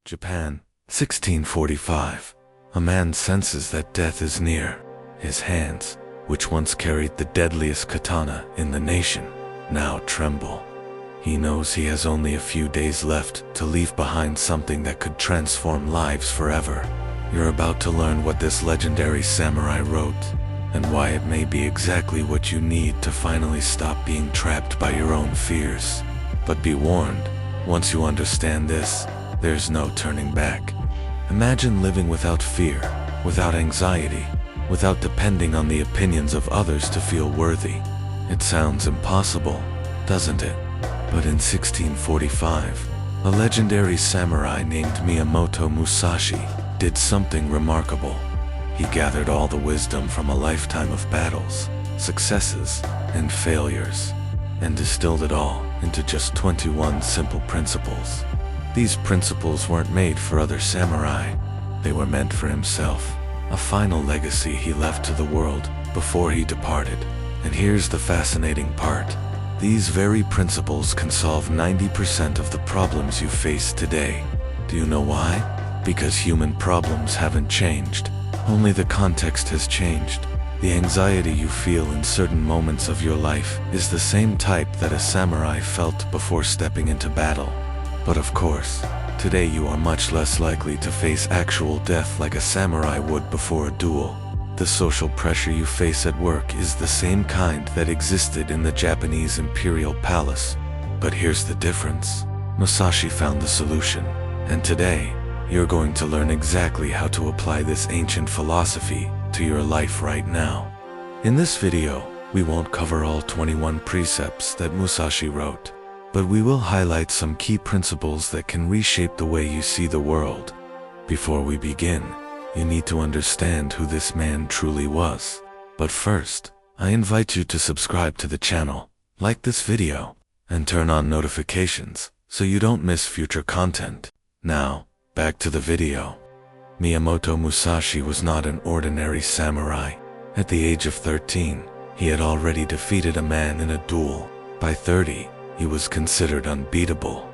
Japan, 1645. A man senses that death is near. His hands, which once carried the deadliest katana in the nation, now tremble. He knows he has only a few days left to leave behind something that could transform lives forever. You're about to learn what this legendary samurai wrote, and why it may be exactly what you need to finally stop being trapped by your own fears. But be warned, once you understand this, there's no turning back. Imagine living without fear, without anxiety, without depending on the opinions of others to feel worthy. It sounds impossible, doesn't it? But in 1645, a legendary samurai named Miyamoto Musashi did something remarkable. He gathered all the wisdom from a lifetime of battles, successes, and failures, and distilled it all into just 21 simple principles. These principles weren't made for other samurai. They were meant for himself, a final legacy he left to the world before he departed. And here's the fascinating part. These very principles can solve 90% of the problems you face today. Do you know why? Because human problems haven't changed. Only the context has changed. The anxiety you feel in certain moments of your life is the same type that a samurai felt before stepping into battle. But of course, today you are much less likely to face actual death like a samurai would before a duel. The social pressure you face at work is the same kind that existed in the Japanese imperial palace. But here's the difference. Musashi found the solution, and today, you're going to learn exactly how to apply this ancient philosophy to your life right now. In this video, we won't cover all 21 precepts that Musashi wrote, but we will highlight some key principles that can reshape the way you see the world. Before we begin, you need to understand who this man truly was. But first, I invite you to subscribe to the channel, like this video, and turn on notifications so you don't miss future content. Now, back to the video. Miyamoto Musashi was not an ordinary samurai. At the age of 13, he had already defeated a man in a duel. By 30, he was considered unbeatable.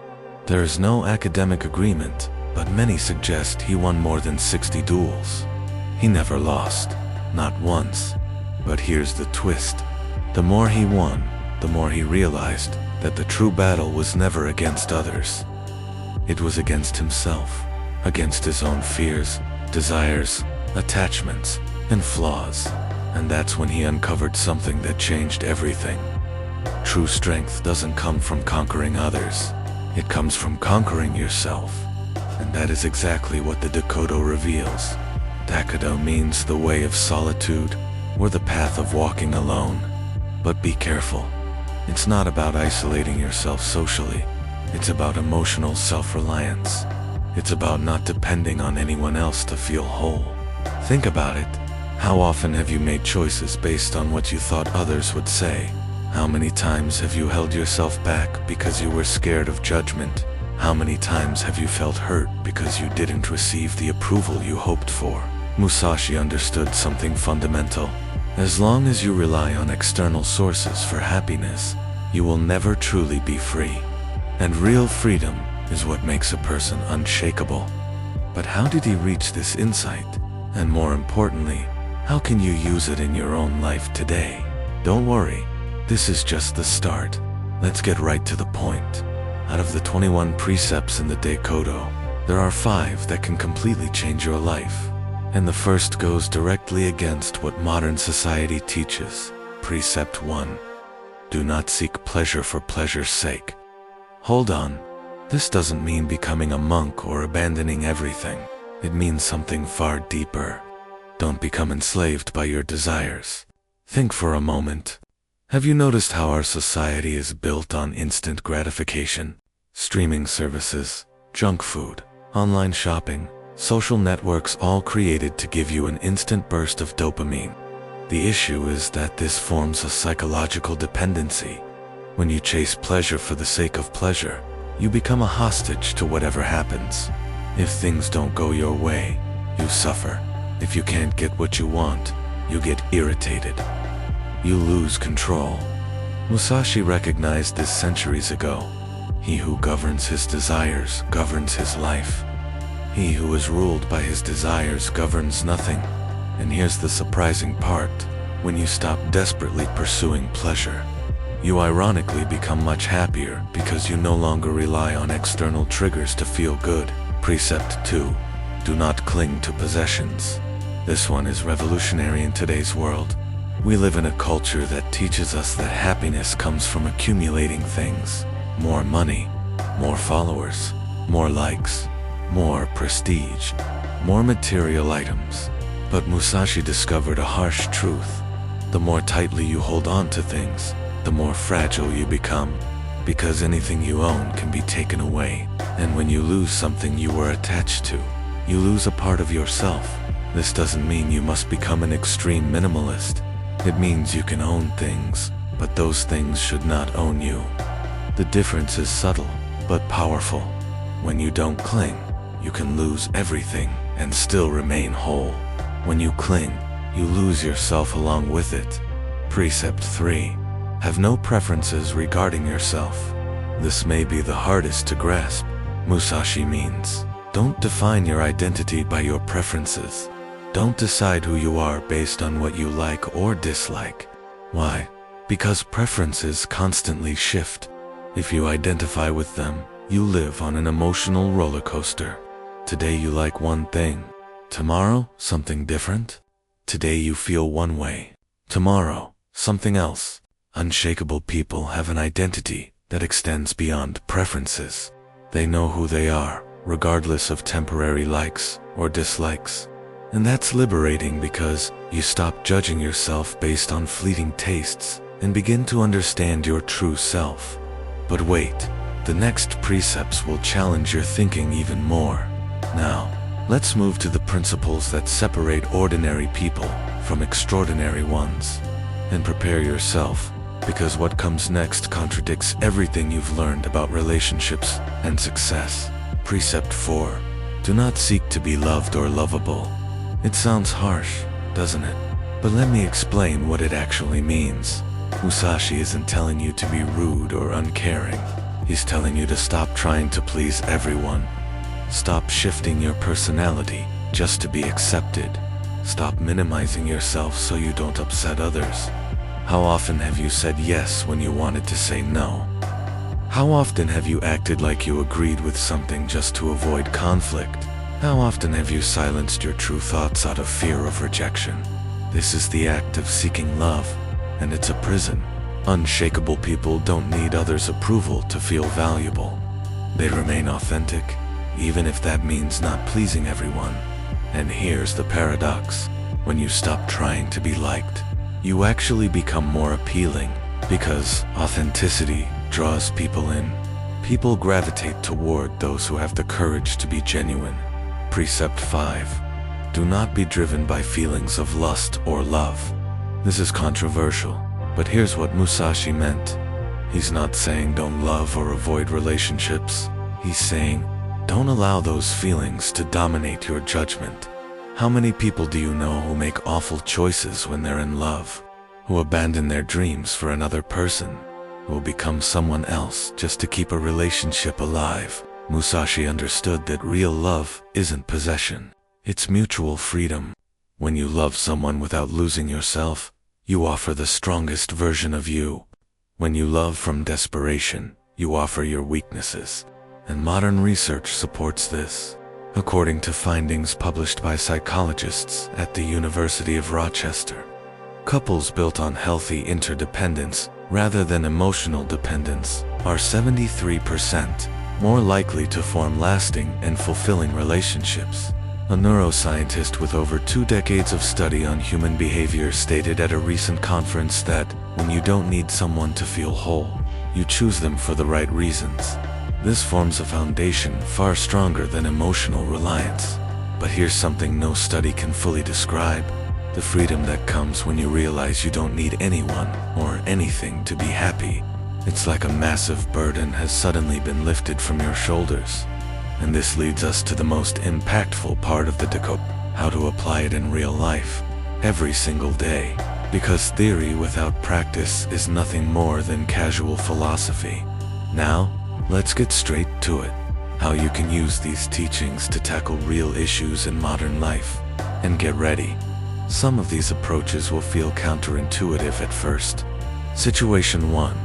There is no academic agreement, but many suggest he won more than 60 duels. He never lost, not once. But here's the twist. The more he won, the more he realized that the true battle was never against others. It was against himself, against his own fears, desires, attachments, and flaws. And that's when he uncovered something that changed everything. True strength doesn't come from conquering others. It comes from conquering yourself. And that is exactly what the Dokkōdō reveals. Dokkōdō means the way of solitude, or the path of walking alone. But be careful. It's not about isolating yourself socially. It's about emotional self-reliance. It's about not depending on anyone else to feel whole. Think about it. How often have you made choices based on what you thought others would say? How many times have you held yourself back because you were scared of judgment? How many times have you felt hurt because you didn't receive the approval you hoped for? Musashi understood something fundamental. As long as you rely on external sources for happiness, you will never truly be free. And real freedom is what makes a person unshakable. But how did he reach this insight? And more importantly, how can you use it in your own life today? Don't worry, this is just the start. Let's get right to the point. Out of the 21 precepts in the Dokkōdō, there are 5 that can completely change your life. And the first goes directly against what modern society teaches. Precept 1. Do not seek pleasure for pleasure's sake. Hold on. This doesn't mean becoming a monk or abandoning everything. It means something far deeper. Don't become enslaved by your desires. Think for a moment. Have you noticed how our society is built on instant gratification? Streaming services, junk food, online shopping, social networks, all created to give you an instant burst of dopamine. The issue is that this forms a psychological dependency. When you chase pleasure for the sake of pleasure, you become a hostage to whatever happens. If things don't go your way, you suffer. If you can't get what you want, you get irritated. You lose control. Musashi recognized this centuries ago. He who governs his desires governs his life. He who is ruled by his desires governs nothing. And here's the surprising part. When you stop desperately pursuing pleasure, you ironically become much happier because you no longer rely on external triggers to feel good. Precept 2. Do not cling to possessions. This one is revolutionary in today's world. We live in a culture that teaches us that happiness comes from accumulating things. More money, more followers, more likes, more prestige, more material items. But Musashi discovered a harsh truth. The more tightly you hold on to things, the more fragile you become, because anything you own can be taken away. And when you lose something you were attached to, you lose a part of yourself. This doesn't mean you must become an extreme minimalist. It means you can own things, but those things should not own you. The difference is subtle, but powerful. When you don't cling, you can lose everything and still remain whole. When you cling, you lose yourself along with it. Precept 3. Have no preferences regarding yourself. This may be the hardest to grasp. Musashi means, don't define your identity by your preferences. Don't decide who you are based on what you like or dislike. Why? Because preferences constantly shift. If you identify with them, you live on an emotional roller coaster. Today you like one thing. Tomorrow, something different. Today you feel one way. Tomorrow, something else. Unshakable people have an identity that extends beyond preferences. They know who they are, regardless of temporary likes or dislikes. And that's liberating because you stop judging yourself based on fleeting tastes and begin to understand your true self. But wait, the next precepts will challenge your thinking even more. Now, let's move to the principles that separate ordinary people from extraordinary ones. And prepare yourself, because what comes next contradicts everything you've learned about relationships and success. Precept 4. Do not seek to be loved or lovable. It sounds harsh, doesn't it? But let me explain what it actually means. Musashi isn't telling you to be rude or uncaring. He's telling you to stop trying to please everyone. Stop shifting your personality just to be accepted. Stop minimizing yourself so you don't upset others. How often have you said yes when you wanted to say no? How often have you acted like you agreed with something just to avoid conflict? How often have you silenced your true thoughts out of fear of rejection? This is the act of seeking love, and it's a prison. Unshakable people don't need others' approval to feel valuable. They remain authentic, even if that means not pleasing everyone. And here's the paradox. When you stop trying to be liked, you actually become more appealing, because authenticity draws people in. People gravitate toward those who have the courage to be genuine. Precept 5. Do not be driven by feelings of lust or love. This is controversial, but here's what Musashi meant. He's not saying don't love or avoid relationships. He's saying, don't allow those feelings to dominate your judgment. How many people do you know who make awful choices when they're in love? Who abandon their dreams for another person? Who become someone else just to keep a relationship alive? Musashi understood that real love isn't possession. It's mutual freedom. When you love someone without losing yourself, you offer the strongest version of you. When you love from desperation, you offer your weaknesses. And modern research supports this. According to findings published by psychologists at the University of Rochester, couples built on healthy interdependence rather than emotional dependence are 73% more likely to form lasting and fulfilling relationships. A neuroscientist with over 2 decades of study on human behavior stated at a recent conference that when you don't need someone to feel whole, you choose them for the right reasons. This forms a foundation far stronger than emotional reliance. But here's something no study can fully describe: the freedom that comes when you realize you don't need anyone or anything to be happy. It's like a massive burden has suddenly been lifted from your shoulders. And this leads us to the most impactful part of the Dokkōdō: how to apply it in real life, every single day. Because theory without practice is nothing more than casual philosophy. Now, let's get straight to it. how you can use these teachings to tackle real issues in modern life. And get ready. Some of these approaches will feel counterintuitive at first. Situation 1.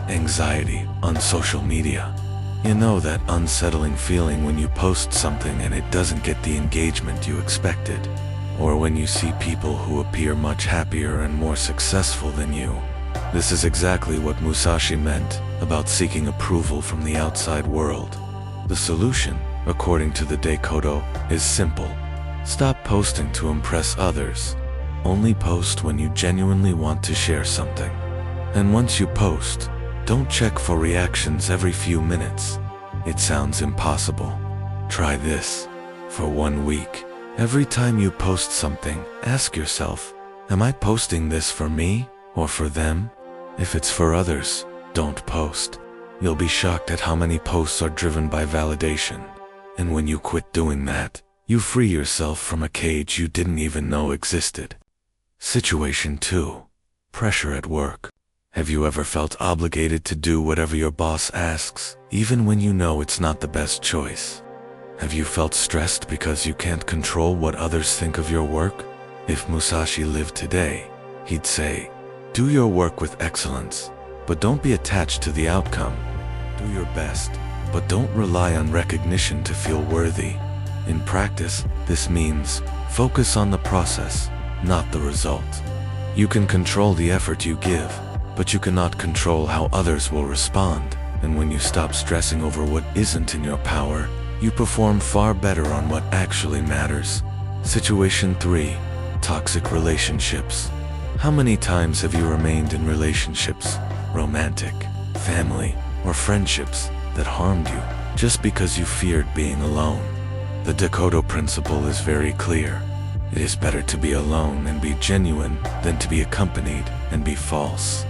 Anxiety on social media. You know that unsettling feeling when you post something and it doesn't get the engagement you expected, or when you see people who appear much happier and more successful than you. This is exactly what Musashi meant about seeking approval from the outside world. The solution, according to the Dokkōdō, is simple. Stop posting to impress others. Only post when you genuinely want to share something. And once you post, don't check for reactions every few minutes. It sounds impossible. Try this. For 1 week, every time you post something, ask yourself, am I posting this for me or for them? If it's for others, don't post. You'll be shocked at how many posts are driven by validation. And when you quit doing that, you free yourself from a cage you didn't even know existed. Situation 2. Pressure at work. Have you ever felt obligated to do whatever your boss asks, even when you know it's not the best choice? Have you felt stressed because you can't control what others think of your work? If Musashi lived today, he'd say, do your work with excellence, but don't be attached to the outcome. Do your best, but don't rely on recognition to feel worthy. In practice, this means focus on the process, not the result. You can control the effort you give, but you cannot control how others will respond, and when you stop stressing over what isn't in your power, you perform far better on what actually matters. Situation 3. Toxic relationships. How many times have you remained in relationships, romantic, family, or friendships, that harmed you just because you feared being alone? The Dokkōdō principle is very clear. It is better to be alone and be genuine than to be accompanied and be false.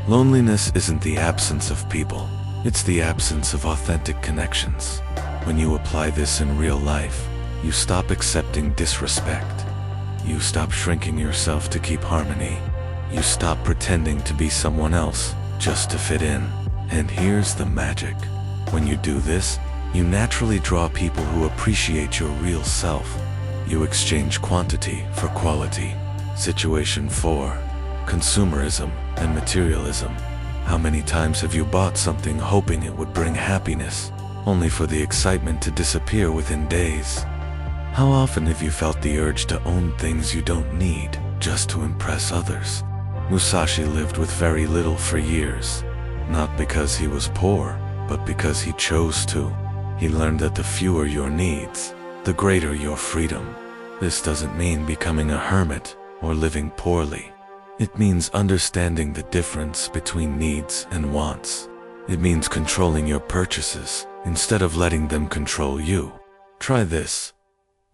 Loneliness isn't the absence of people, it's the absence of authentic connections. When you apply this in real life, you stop accepting disrespect. You stop shrinking yourself to keep harmony. You stop pretending to be someone else just to fit in. And here's the magic. When you do this, you naturally draw people who appreciate your real self. You exchange quantity for quality. Situation 4. Consumerism and materialism. How many times have you bought something hoping it would bring happiness, only for the excitement to disappear within days? How often have you felt the urge to own things you don't need just to impress others? Musashi lived with very little for years, not because he was poor, but because he chose to. He learned that the fewer your needs, the greater your freedom. This doesn't mean becoming a hermit or living poorly. It means understanding the difference between needs and wants. It means controlling your purchases instead of letting them control you. Try this.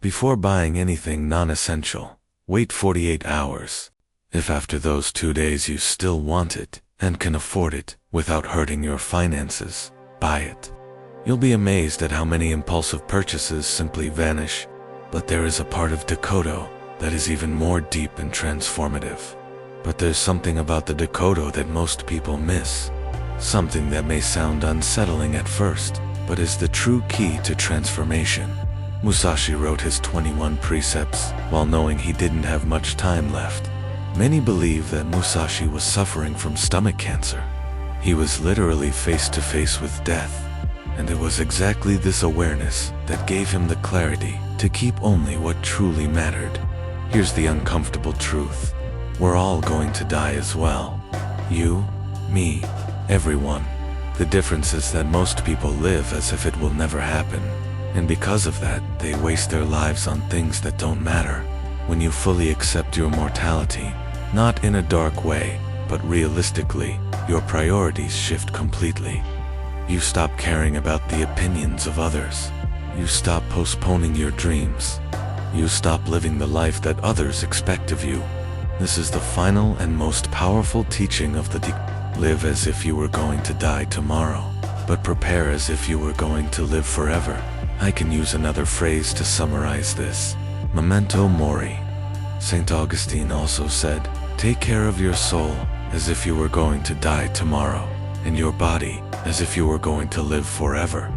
Before buying anything non-essential, wait 48 hours. If after those 2 days you still want it and can afford it without hurting your finances, buy it. You'll be amazed at how many impulsive purchases simply vanish. But there is a part of Dokkōdō that is even more deep and transformative. But there's something about the Dokkōdō that most people miss. Something that may sound unsettling at first, but is the true key to transformation. Musashi wrote his 21 precepts while knowing he didn't have much time left. Many believe that Musashi was suffering from stomach cancer. He was literally face to face with death. And it was exactly this awareness that gave him the clarity to keep only what truly mattered. Here's the uncomfortable truth. We're all going to die as well. You, me, everyone. The difference is that most people live as if it will never happen. And because of that, they waste their lives on things that don't matter. When you fully accept your mortality, not in a dark way, but realistically, your priorities shift completely. You stop caring about the opinions of others. You stop postponing your dreams. You stop living the life that others expect of you. This is the final and most powerful teaching of the Live as if you were going to die tomorrow, but prepare as if you were going to live forever. I can use another phrase to summarize this. Memento mori. St. Augustine also said, take care of your soul as if you were going to die tomorrow, and your body as if you were going to live forever.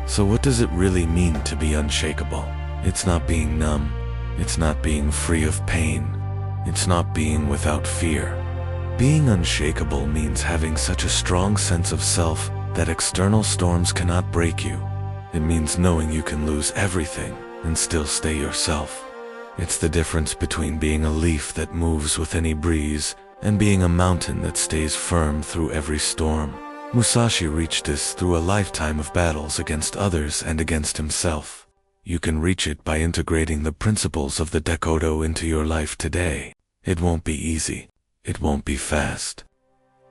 So what does it really mean to be unshakable? It's not being numb. It's not being free of pain. It's not being without fear. Being unshakable means having such a strong sense of self that external storms cannot break you. It means knowing you can lose everything and still stay yourself. It's the difference between being a leaf that moves with any breeze and being a mountain that stays firm through every storm. Musashi reached this through a lifetime of battles against others and against himself. You can reach it by integrating the principles of the Dokkōdō into your life today. It won't be easy. It won't be fast.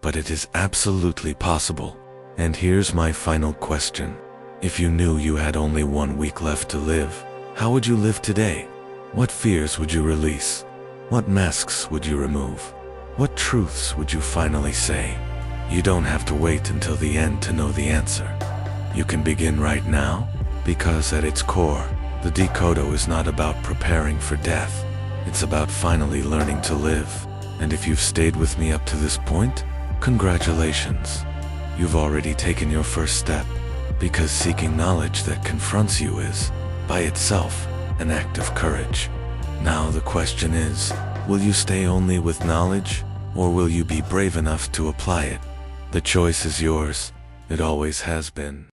But it is absolutely possible. And here's my final question. If you knew you had only 1 week left to live, how would you live today? What fears would you release? What masks would you remove? What truths would you finally say? You don't have to wait until the end to know the answer. You can begin right now, because at its core, the Dokkōdō is not about preparing for death. It's about finally learning to live. And if you've stayed with me up to this point, congratulations. You've already taken your first step, because seeking knowledge that confronts you is, by itself, an act of courage. Now the question is, will you stay only with knowledge, or will you be brave enough to apply it? The choice is yours. It always has been.